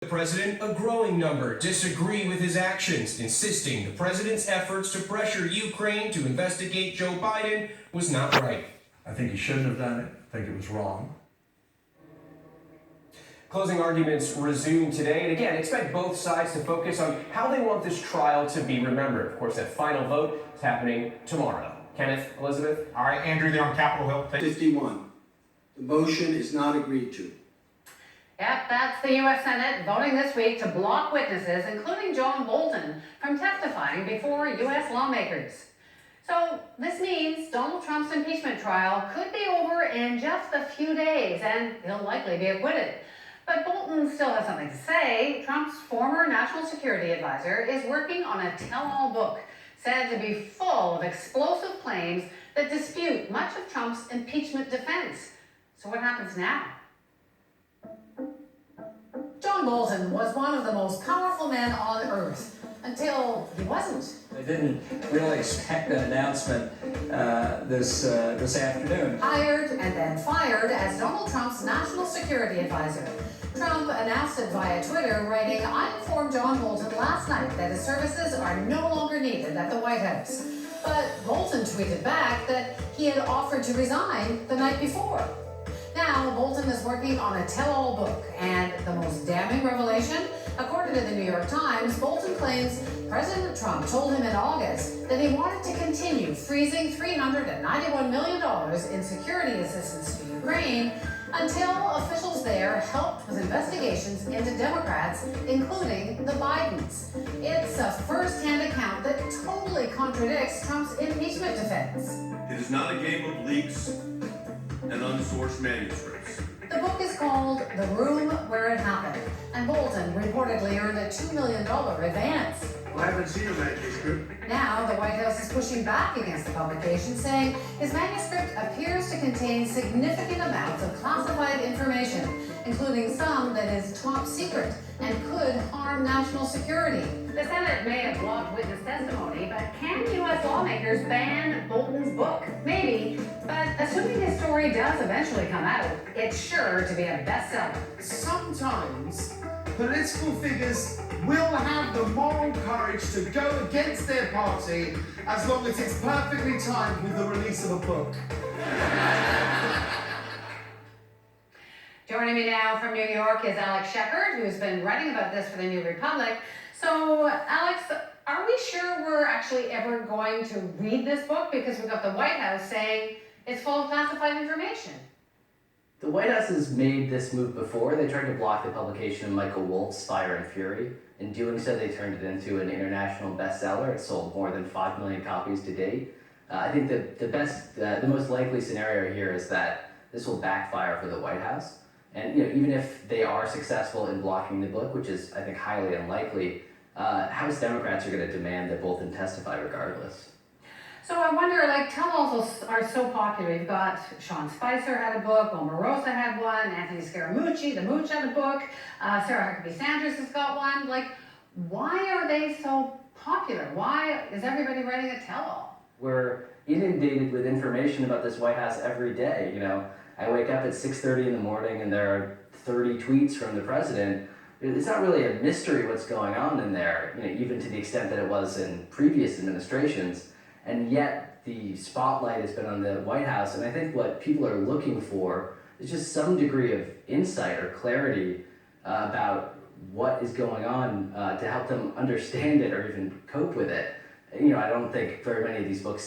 The president, a growing number disagree with his actions, insisting the president's efforts to pressure Ukraine to investigate Joe Biden was not right. I think he shouldn't have done it. I think it was wrong. Closing arguments resume today, and again, expect both sides to focus on how they want this trial to be remembered. Of course, that final vote is happening tomorrow. Kenneth, Elizabeth? All right, Andrew, there on Capitol Hill. 51. The motion is not agreed to. Yep, that's the U.S. Senate voting this week to block witnesses, including John Bolton, from testifying before U.S. lawmakers. So this means Donald Trump's impeachment trial could be over in just a few days, and he'll likely be acquitted. But Bolton still has something to say. Trump's former national security advisor is working on a tell-all book said to be full of explosive claims that dispute much of Trump's impeachment defense. So what happens now? John Bolton was one of the most powerful men on earth until he wasn't. I didn't really expect that announcement this afternoon. Hired and then fired as Donald Trump's national security advisor. Trump announced it via Twitter, writing, "I informed John Bolton last night that his services are no longer needed at the White House." But Bolton tweeted back that he had offered to resign the night before. Now, Bolton is working on a tell-all book, and the most damning revelation, according to the New York Times, Bolton claims President Trump told him in August that he wanted to continue freezing $391 million in security assistance to Ukraine until officials there helped with investigations into Democrats, including the Bidens. It's a first-hand account that totally contradicts Trump's impeachment defense. It is not a game of leaks and unsourced manuscripts. The book is called The Room Where It Happened, and Bolton reportedly earned a $2 million advance. I haven't seen a manuscript. Now, the White House is pushing back against the publication, saying his manuscript appears to contain significant amounts of classified information, including some that is top secret and could harm national security. The Senate may have blocked witness testimony, but can U.S. lawmakers ban Bolton's book? Maybe, but assuming his story does eventually come out, it's sure to be a bestseller. Sometimes political figures will have the moral courage to go against their party as long as it's perfectly timed with the release of a book. Joining me now from New York is Alex Shepard, who's been writing about this for the New Republic. So, Alex, are we sure we're actually ever going to read this book? Because we've got the White House saying it's full of classified information. The White House has made this move before. They tried to block the publication of Michael Wolff's Fire and Fury. In doing so, they turned it into an international bestseller. It sold more than 5 million copies to date. I think the most likely scenario here is that this will backfire for the White House. And even if they are successful in blocking the book, which is, I think, highly unlikely, House Democrats are going to demand that Bolton testify regardless. So I wonder, tell-alls are so popular. You've got Sean Spicer had a book, Omarosa had one, Anthony Scaramucci, the Mooch had a book, Sarah Huckabee Sanders has got one. Why are they so popular? Why is everybody writing a tell-all? We're inundated with information about this White House every day. I wake up at 6:30 in the morning and there are 30 tweets from the president. It's not really a mystery what's going on in there, even to the extent that it was in previous administrations. And yet the spotlight has been on the White House, and I think what people are looking for is just some degree of insight or clarity about what is going on to help them understand it or even cope with it. I don't think very many of these books